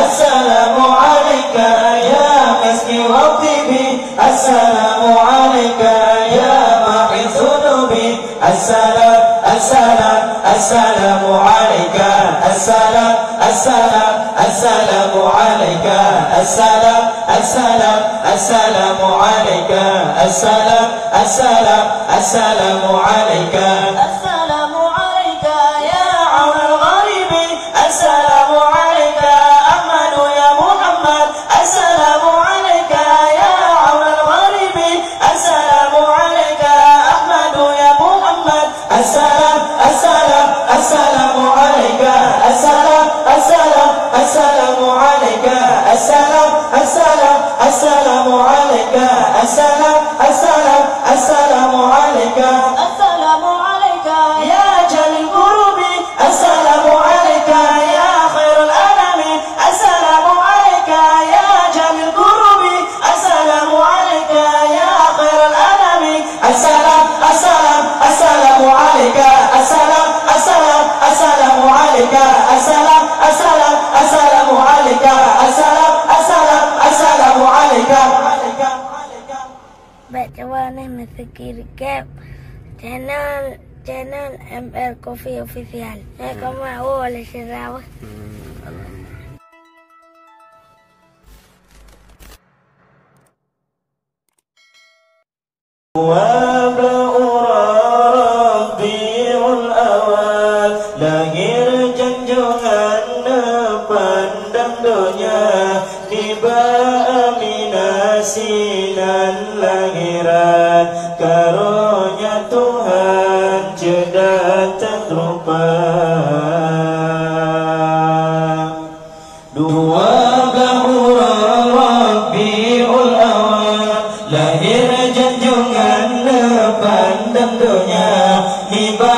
السلام عليك يا مسكي وطيبي السلام عليك يا محي ذنوبي السلام السلام السلام عليك السلام السلام السلام عليك السلام السلام السلام عليك السلام السلام السلام عليك السلام عليك يا عون الغريب السلام عليك أحمد يا محمد السلام عليك يا عون الغريب السلام عليك أحمد يا محمد السلام السلام السلام عليك السلام السلام السلام عليك السلام السلام السلام عليك السلام السلام السلام عليك السلام عليك يا جليل قربي السلام عليك يا خير الأنام السلام عليك يا جليل قربي السلام عليك يا خير الأنام السلام السلام السلام عليك السلام السلام السلام عليك السلام السلام السلام عليك السلام السلام السلام عليك. Baca warna Mazkir Cap channel ML Coffee Official. Como ahora le cerraba. Lahir junjungan pandang dunia tiba Aminah sinan lahiran karunia Tuhan cedak tak lupa. Dua bulan Rabiul Awal lahir junjungan pandang dunia tiba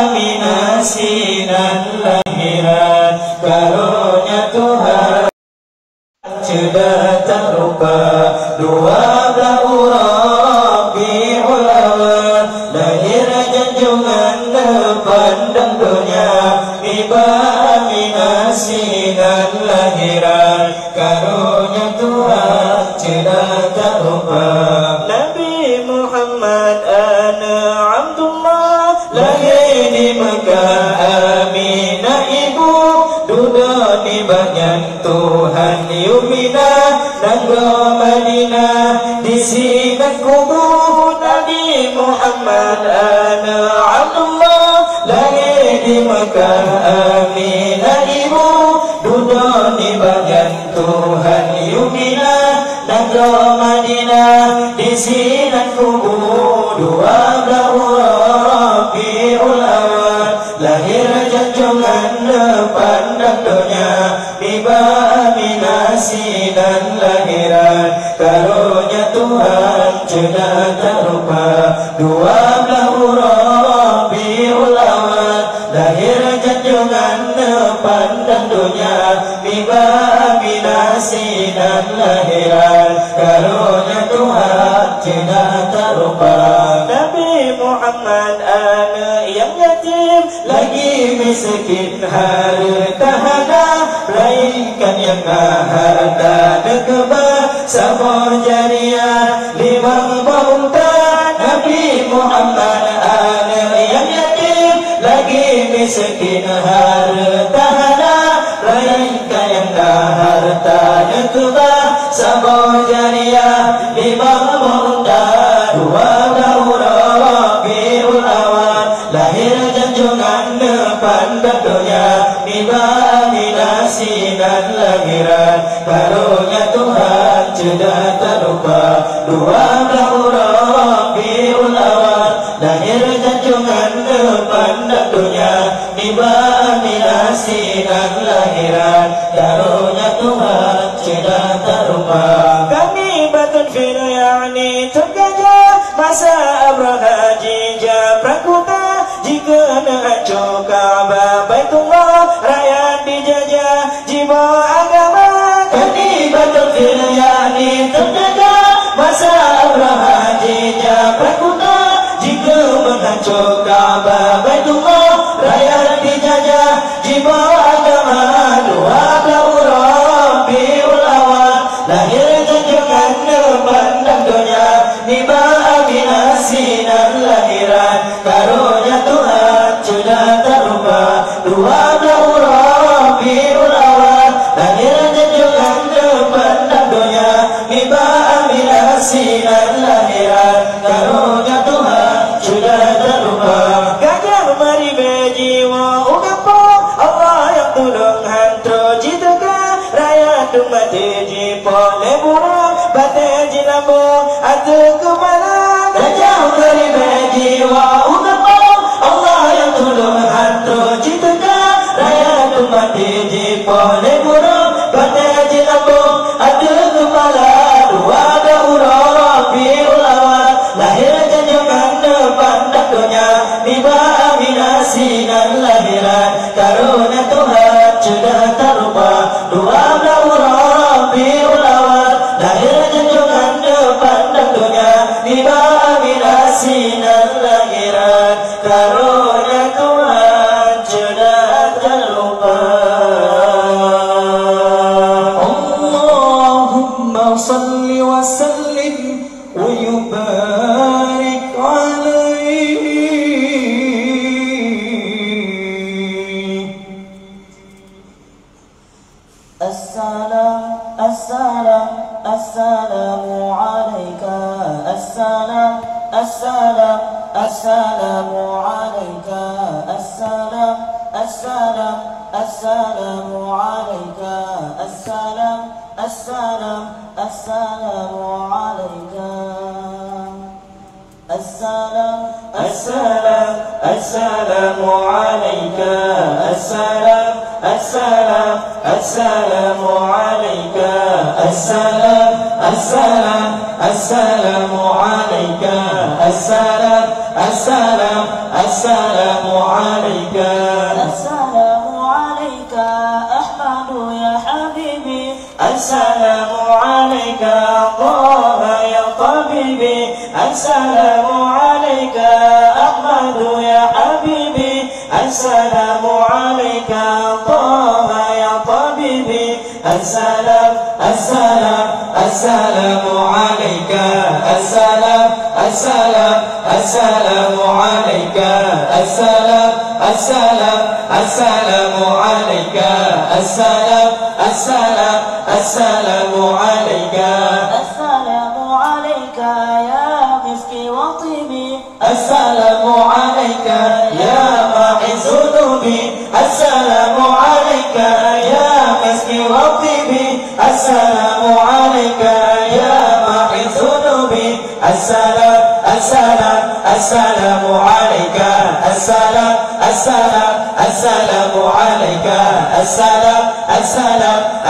Aminah sinan lahiran karunia Tuhan cedak tak lupa. Dua Rabiul Awal lahir junjungan pandang dunia tiba Aminah sinan lahiran karunia Tuhan cedak tak lupa. Nabi Muhammad ana Abdullah lahir di Mekah Aminah ibu duduk di bagian Tuhan Yumina Nanggo Madinah di sini kubur Nabi Muhammad ana Abdullah lahir di Mekah Aminah ibu duduk di bagian Tuhan Yumina Nanggo Madinah di sini kubur. Dua Rabiul Awal lahir junjungan pandang dunia tiba Aminah sinan lahiran karunia Tuhan cedak tak lupa. Dua Rabiul Awal lahir junjungan pandang dunia tiba Aminah sinan lahiran karunia Tuhan cedak tak lupa. Nabi Muhammad anak yang yatim lagi miskin harta hana melainkan yang harta nekbah sabar jariah limang bauta. Nabi Muhammad anak yang yatim lagi miskin harta hana melainkan yang harta nekbah sabar jariah limang bauta. Dua Rabiul Awal lahir junjungan pandang dunia tiba Aminah sinan lahiran karunia Tuhan cedak tak lupa. Dua Rabiul Awal lahir junjungan pandang dunia tiba Aminah sinan lahiran karunia Tuhan cedak tak lupa. Kami batun fil yani tergajah masa Abraha jija prakuta jika nak Ka'bah Baitullah rakyat dijajah jiwa agama. Kami batun fil yani tergajah masa Abraha jija prakuta jika menghancur Ka'bah Baitullah rakyat dijajah jiwa agama. Dua mati ji pole burung bate ji lambo atu kepala jauh dari jiwa utama Allah yang tolong hantu cipta raya tu mati ji pole burung bate ji lambo atu kepala dua ada urara fi ulawat lahir jangan pandang dunia tiba aminasi dan lahiran karunia Tuhan sudah terlupa dua ada urara fi ulawat lahir jangan pandang dunia tiba aminasi dan lahiran karunia Tuhan sudah terlupa. Allahumma salli wa sallim wa yubarik alaihi. Assalamu alayka assalamu alayka assalamu alayka assalamu alayka assalamu alayka assalamu alayka assalamu alayka assalamu alayka ahmadu ya habibi assalamu alayka Allah ya tabibi assalamu alayka ahmadu ya habibi assalamu alayka Allah ya tabibi assalamu alayka assalamu alayka assalamu alayka assalamu alayka ya miski wa tibi assalamu alayka ya ma'iz dhunubi assalamu alayka ya miski wa tibi assalamu alayka ya ma'iz dhunubi assalamu alayka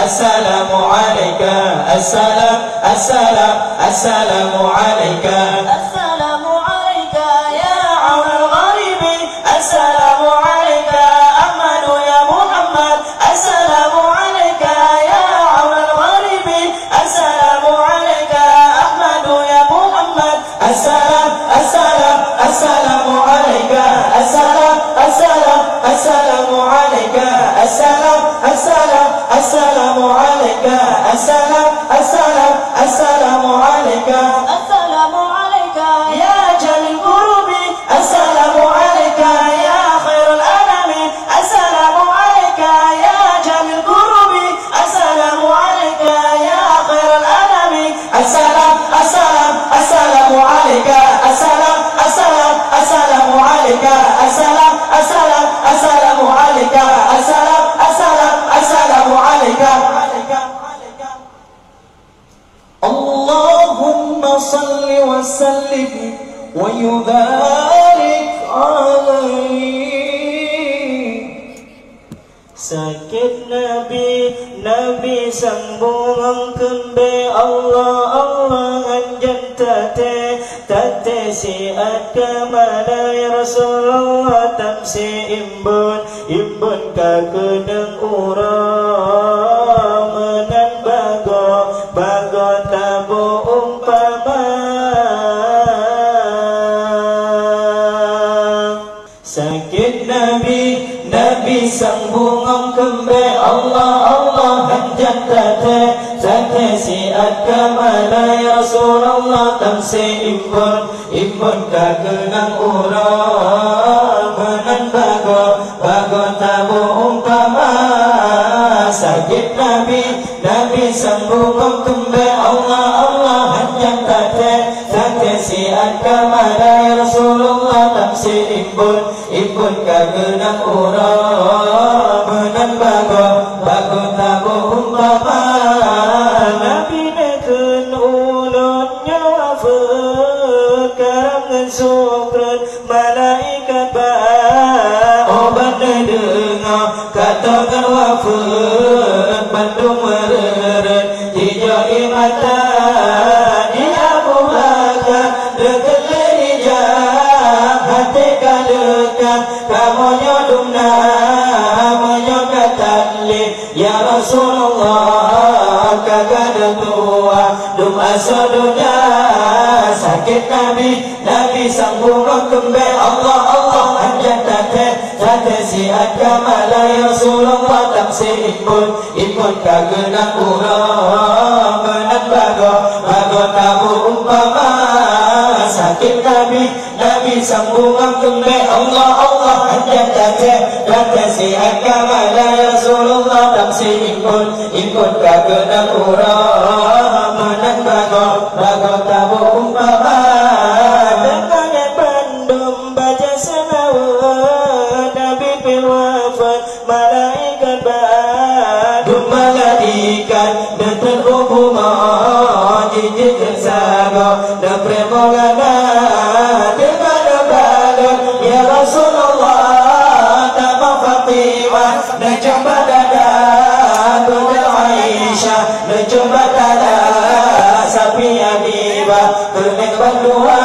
assalamu alayka assalamu alayka assalamu alayka ya aun al-gharibi assalamu alayka ahmadu ya muhammad assalamu alayka ya aun al-gharibi assalamu alayka ahmadu ya muhammad assalamu alayka assalamu alayka assalamu alayka assalamu alayka ya jalil qurubi assalamu alayka ya khairul anami assalamu alayka ya jalil qurubi assalamu alayka ya khairul anami assalamu alayka assalamu alayka assalamu alayka assalamu alayka Allahumma salli wa sallim wa yubarik alaihi. Sakit Nabi sambung kembe Allah anjan tate siat kemana ya Rasulullah tamsi imbun kagenang urang menan bago tabu umpama. Sakit Nabi sambung kembe Allah anjan tate siat kemana ya Rasulullah tamsi imbun kagenang urang menan bago tabu umpama. Sakit Nabi sambung kembe Allah anjan tate siat kemana ya Rasulullah tamsi imbun kagenang urang menan bago tabu umpama Nabi neken ulun nyafut karangan sukran malaikat obat dengar katakan wafat bandung mereret hijau mata dia buka dekat lijah hati kadekat kamu nyodumna ya Rasulullah kagak ada tua dum asadunya sakit Nabi sambung kembe Allah anjat tate siat kamala ya Rasulullah tamsi ikut kagak nak urang benak bago tabu umpama sakit Nabi sambung kembe Allah anjat tate siat kamala ya Rasulullah tamsi ikut kagak nak urang benak bago tabu umpama dekanya bandum baca selawat Nabi pewafat malaikat badum malaikat detek hubungan jijik sago depremogana dekana balon ya Rasulullah tama Fatimah coba dada Bunda Aisyah coba dada sapi Habibah kenek berdua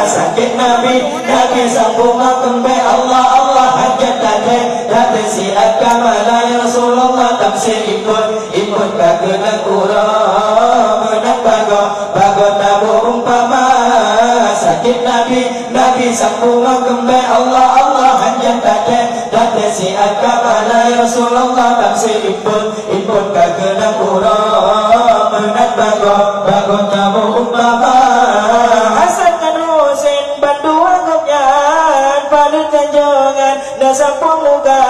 sakit Nabi sambung kembe Allah hajat tate siat kamala ya Rasulullah tamsi ikut kagak nak urang benak bago tabu umpama sakit Nabi sambung kembe Allah hajat tate siat kamala ya Rasulullah tamsi ikut kagak nak urang benak bago tabu umpama Hasan dan Husain bandua ngopnyan palut kanjongan dasar pemuka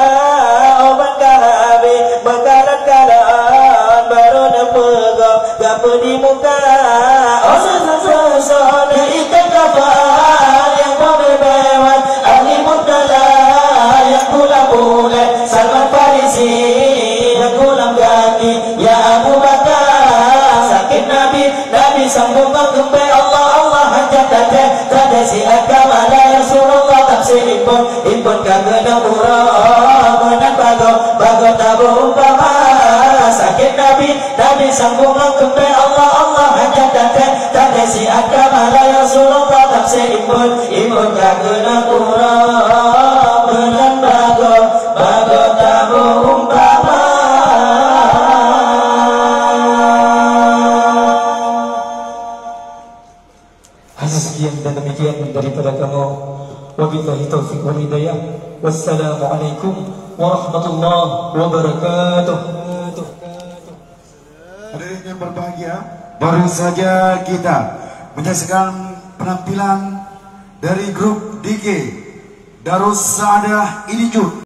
obat kahabi bekalan kalaan baru nepegok gape di muka sesona ikan kafal yang berbewat ahli mutala yang bulat Salman Farisi yang kulam kaki ya Abu Bakar sakit Nabi sambung kembe Allah hajat tate siat kamala ya Rasulullah tamsi ikut kagak nak urang benak bago tabu umpama sakit Nabi sambung kembe Allah hajat tate siat kamala ya Rasulullah tamsi ikut kagak nak urang benak bago tabu umpama. Sekian dan demikian daripada kamu. Wabillahi taufiq wal hidayah. Wassalamualaikum warahmatullahi wabarakatuh. Hadirin yang berbahagia, baru saja kita menyaksikan penampilan dari grup DG Darus Saadah Inijut.